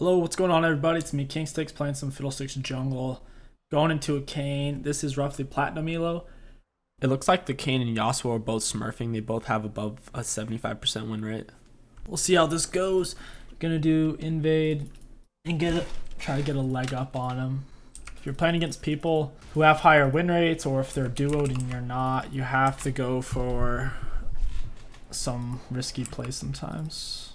Hello, what's going on everybody? It's me, KingStix, playing some Fiddlesticks jungle. Going into a 𝐒𝐿. This is roughly platinum elo. It looks like the 𝐒𝐿 and 𝐿𝐥𝐿 are both smurfing. They both have above a 75% win rate. We'll see how this goes. Gonna do invade and try to get a leg up on him. If you're playing against people who have higher win rates, or if they're duoed and you're not, you have to go for some risky plays sometimes.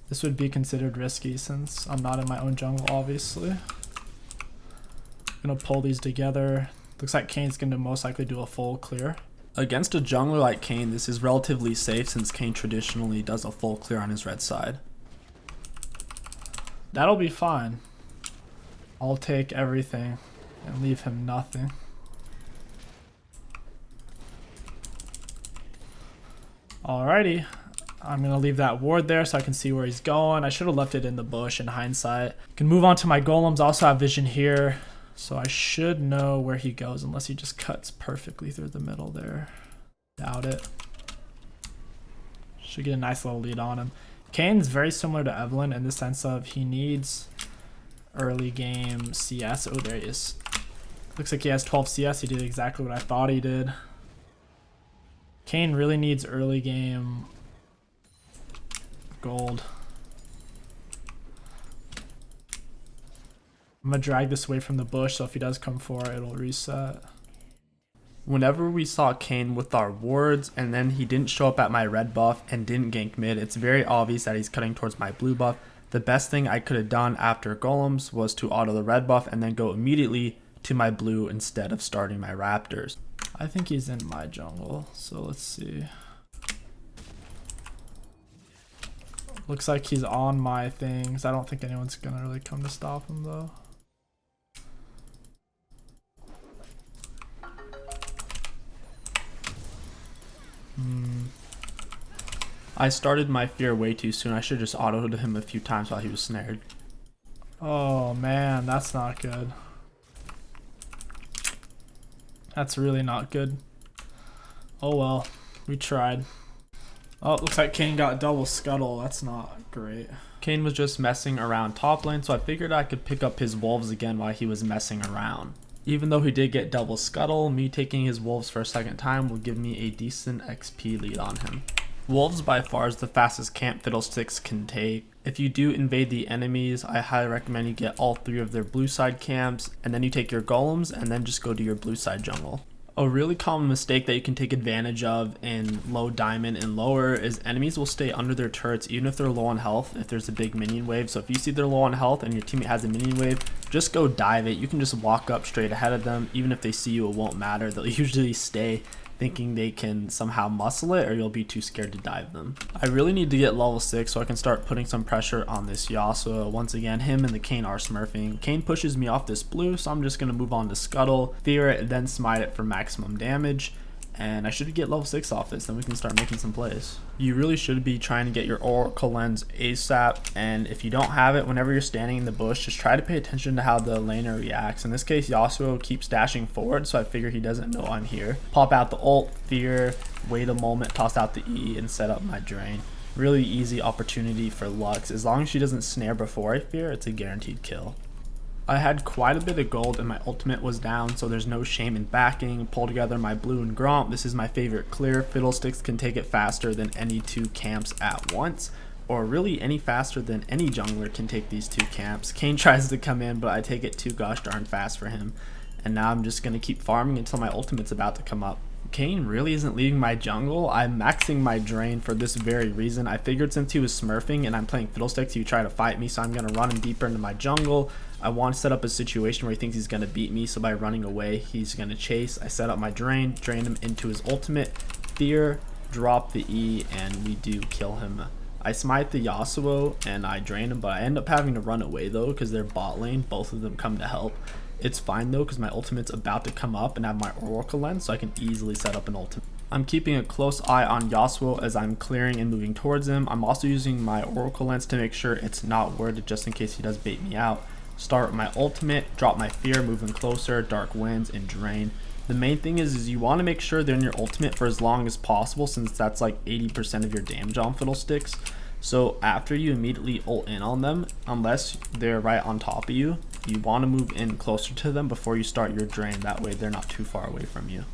This would be considered risky since I'm not in my own jungle, obviously. Gonna pull these together. Looks like 𝐒𝐿's gonna most likely do a full clear. Against a jungler like 𝐒𝐿, this is relatively safe since 𝐒𝐿 traditionally does a full clear on his red side. That'll be fine. I'll take everything and leave him nothing. Alrighty. I'm going to leave that ward there so I can see where he's going. I should have left it in the bush in hindsight. Can move on to my golems. I also have vision here, so I should know where he goes unless he just cuts perfectly through the middle there. Doubt it. Should get a nice little lead on him. 𝐒𝐿's very similar to 𝐿𝐿 in the sense of he needs early game CS. Oh, there he is. Looks like he has 12 CS. He did exactly what I thought he did. 𝐒𝐿 really needs early game gold. I'm gonna drag this away from the bush so if he does come for it, it'll reset. Whenever we saw 𝐒𝐿 with our wards and then he didn't show up at my red buff and didn't gank mid, it's very obvious that he's cutting towards my blue buff. The best thing I could have done after golems was to auto the red buff and then go immediately to my blue instead of starting my raptors. I think he's in my jungle, so let's see. Looks like he's on my things. I don't think anyone's gonna really come to stop him though. I started my fear way too soon. I should have just autoed him a few times while he was snared. Oh man, that's not good. That's really not good. Oh well, we tried. Oh, it looks like 𝐒𝐿 got double scuttle. That's not great. 𝐒𝐿 was just messing around top lane, so I figured I could pick up his wolves again while he was messing around. Even though he did get double scuttle, me taking his wolves for a second time will give me a decent XP lead on him. Wolves by far is the fastest camp Fiddlesticks can take. If you do invade the enemies, I highly recommend you get all 3 of their blue side camps, and then you take your golems and then just go to your blue side jungle. A really common mistake that you can take advantage of in low diamond and lower is enemies will stay under their turrets even if they're low on health if there's a big minion wave. So if you see they're low on health and your teammate has a minion wave, just go dive it. You can just walk up straight ahead of them. Even if they see you, it won't matter. They'll usually stay thinking they can somehow muscle it, or you'll be too scared to dive them. I really need to get level 6 so I can start putting some pressure on this 𝐿𝐥𝐿. Once again, him and the 𝐒𝐿 are smurfing. 𝐒𝐿 pushes me off this blue, so I'm just going to move on to scuttle, fear it, then smite it for maximum damage. And I should get level 6 off this, then we can start making some plays. You really should be trying to get your oracle lens ASAP, and if you don't have it, whenever you're standing in the bush, just try to pay attention to how the laner reacts. In this case, 𝐿𝐥𝐿 keeps dashing forward, so I figure he doesn't know I'm here. Pop out the ult, fear, wait a moment, toss out the E, and set up my drain. Really easy opportunity for Lux. As long as she doesn't snare before I fear, it's a guaranteed kill. I had quite a bit of gold and my ultimate was down, so there's no shame in backing. Pull together my blue and Gromp. This is my favorite clear. Fiddlesticks can take it faster than any 2 camps at once, or really any faster than any jungler can take these 2 camps. 𝐒𝐿 tries to come in, but I take it too gosh darn fast for him. And now I'm just going to keep farming until my ultimate's about to come up. 𝐒𝐿 really isn't leaving my jungle. I'm maxing my drain for this very reason. I figured since he was smurfing and I'm playing Fiddlesticks, he would try to fight me, so I'm going to run him deeper into my jungle. I want to set up a situation where he thinks he's going to beat me, so by running away, he's going to chase. I set up my drain him into his ultimate, fear, drop the E, and we do kill him. I smite the 𝐿𝐥𝐿 and I drain him, but I end up having to run away though because they're bot lane. Both of them come to help. It's fine though because my ultimate's about to come up and I have my oracle lens, so I can easily set up an ultimate. I'm keeping a close eye on 𝐿𝐥𝐿 as I'm clearing and moving towards him. I'm also using my oracle lens to make sure it's not worded just in case he does bait me out. Start my ultimate, drop my fear, moving closer, dark winds, and drain. The main thing is you want to make sure they're in your ultimate for as long as possible, since that's like 80% of your damage on Fiddlesticks. So after you immediately ult in on them, unless they're right on top of you, you want to move in closer to them before you start your drain. That way they're not too far away from you.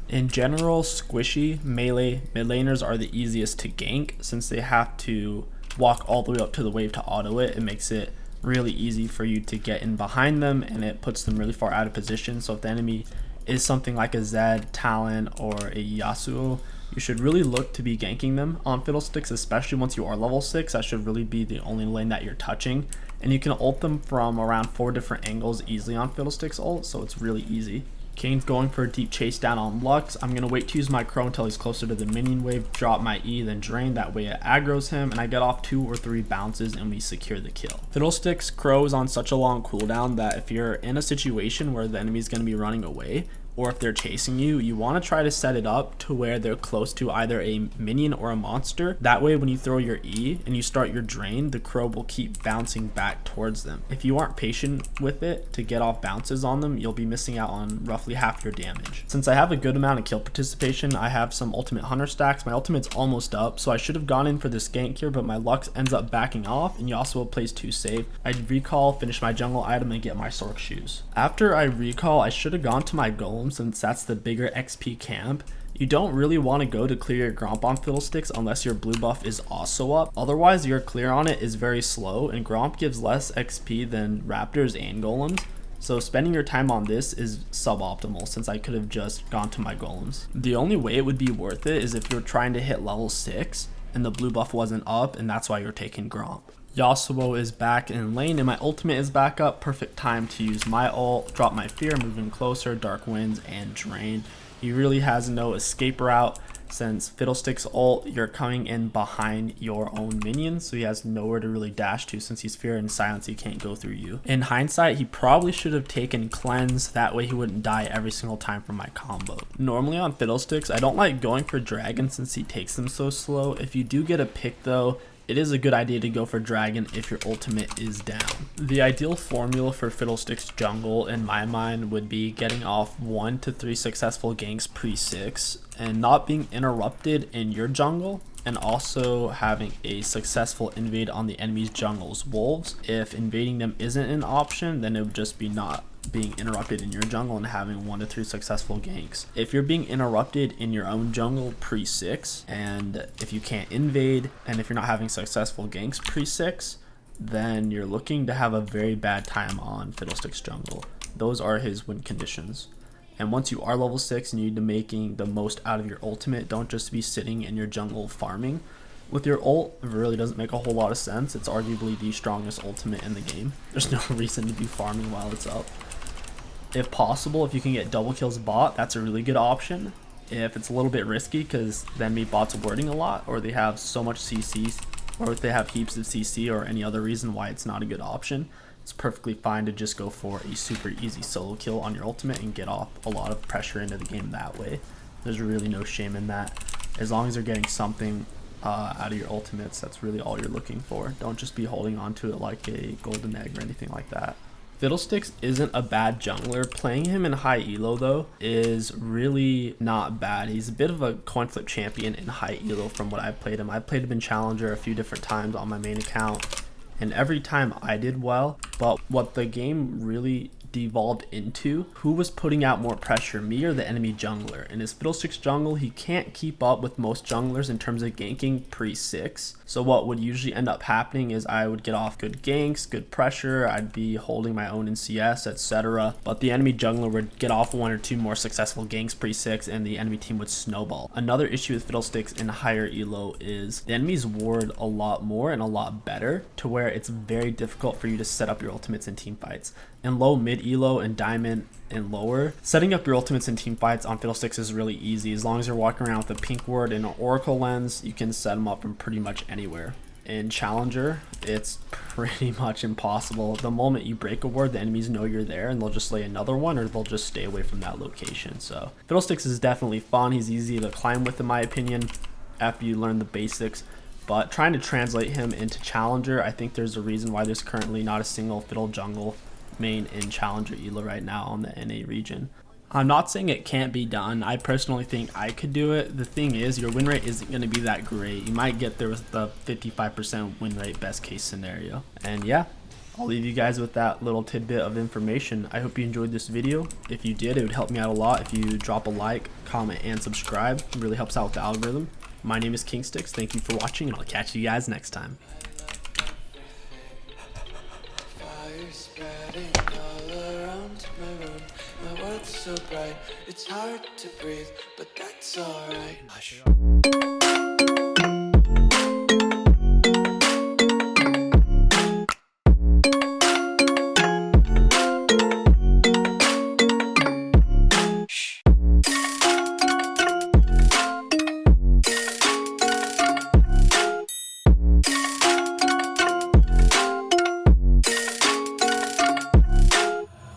In general, squishy melee mid laners are the easiest to gank since they have to walk all the way up to the wave to auto it. It makes it really easy for you to get in behind them, and it puts them really far out of position. So if the enemy is something like a Zed, Talon, or a Yasuo, you should really look to be ganking them on Fiddlesticks, especially once you are level 6. That should really be the only lane that you're touching. And you can ult them from around 4 different angles easily on Fiddlesticks ult, so it's really easy. Kane's going for a deep chase down on Lux. I'm going to wait to use my Crow until he's closer to the minion wave, drop my E, then drain. That way it aggroes him, and I get off 2 or 3 bounces and we secure the kill. Fiddlesticks Crow is on such a long cooldown that if you're in a situation where the enemy's going to be running away, or if they're chasing you, you want to try to set it up to where they're close to either a minion or a monster. That way when you throw your E and you start your drain, the Crow will keep bouncing back towards them. If you aren't patient with it to get off bounces on them, you'll be missing out on roughly half your damage. Since I have a good amount of kill participation, I have some ultimate hunter stacks. My ultimate's almost up, so I should have gone in for this gank here, but my Lux ends up backing off and Yasuo plays too safe. I recall, finish my jungle item, and get my Sork shoes. After I recall, I should have gone to my golem since that's the bigger XP camp. You don't really want to go to clear your Gromp on Fiddlesticks unless your blue buff is also up. Otherwise, your clear on it is very slow, and Gromp gives less XP than Raptors and Golems. So spending your time on this is suboptimal since I could have just gone to my Golems. The only way it would be worth it is if you're trying to hit level 6 and the blue buff wasn't up, and that's why you're taking Gromp. Yasuo is back in lane and my ultimate is back up. Perfect time to use my ult, drop my fear, moving closer, dark winds, and drain. He really has no escape route since Fiddlesticks ult, you're coming in behind your own minions, so he has nowhere to really dash to since he's fear and silence, he can't go through you. In hindsight, he probably should have taken cleanse, that way he wouldn't die every single time from my combo. Normally on Fiddlesticks, I don't like going for dragon since he takes them so slow. If you do get a pick though, it is a good idea to go for dragon if your ultimate is down. The ideal formula for Fiddlesticks jungle in my mind would be getting off 1 to 3 successful ganks pre-6 and not being interrupted in your jungle, and also having a successful invade on the enemy's jungle's wolves. If invading them isn't an option, then it would just be not being interrupted in your jungle and having 1 to 3 successful ganks. If you're being interrupted in your own jungle pre-6, and if you can't invade, and if you're not having successful ganks pre-6, then you're looking to have a very bad time on Fiddlesticks jungle. Those are his win conditions. And once you are level 6 and you need to making the most out of your ultimate, don't just be sitting in your jungle farming. With your ult, it really doesn't make a whole lot of sense. It's arguably the strongest ultimate in the game. There's no reason to be farming while it's up. If possible, if you can get double kills bot, that's a really good option. If it's a little bit risky because the enemy bot's warding a lot, or they have so much CCs, or if they have heaps of CC or any other reason why it's not a good option, it's perfectly fine to just go for a super easy solo kill on your ultimate and get off a lot of pressure into the game that way. There's really no shame in that. As long as you're getting something out of your ultimates, that's really all you're looking for. Don't just be holding on to it like a golden egg or anything like that. Fiddlesticks isn't a bad jungler. Playing him in high elo though is really not bad. He's a bit of a coin flip champion in high elo from what I've played him. I've played him in Challenger a few different times on my main account, and every time I did well. But what the game really devolved into, who was putting out more pressure, me or the enemy jungler? In his Fiddlesticks jungle, he can't keep up with most junglers in terms of ganking pre-6. So what would usually end up happening is I would get off good ganks, good pressure, I'd be holding my own in CS, etc. But the enemy jungler would get off 1 or 2 more successful ganks pre-6 and the enemy team would snowball. Another issue with Fiddlesticks in higher elo is the enemies ward a lot more and a lot better, to where it's very difficult for you to set up your ultimates in team fights. In low, mid elo, and diamond and lower, setting up your ultimates in team fights on Fiddlesticks is really easy. As long as you're walking around with a pink ward and an oracle lens, you can set them up from pretty much anywhere. In Challenger, it's pretty much impossible. The moment you break a ward, the enemies know you're there and they'll just lay another one, or they'll just stay away from that location. So Fiddlesticks is definitely fun. He's easy to climb with in my opinion after you learn the basics. But trying to translate him into Challenger, I think there's a reason why there's currently not a single Fiddle jungle main in Challenger elo right now on the NA region. I'm not saying it can't be done. I personally think I could do it. The thing is, your win rate isn't going to be that great. You might get there with the 55% win rate best case scenario. And yeah, I'll leave you guys with that little tidbit of information. I hope you enjoyed this video. If you did, it would help me out a lot if you drop a like, comment, and subscribe. It really helps out with the algorithm. My name is KingStix. Thank you for watching, and I'll catch you guys next time. Spreading all around my room. My world's so bright, it's hard to breathe, but that's alright. Hush.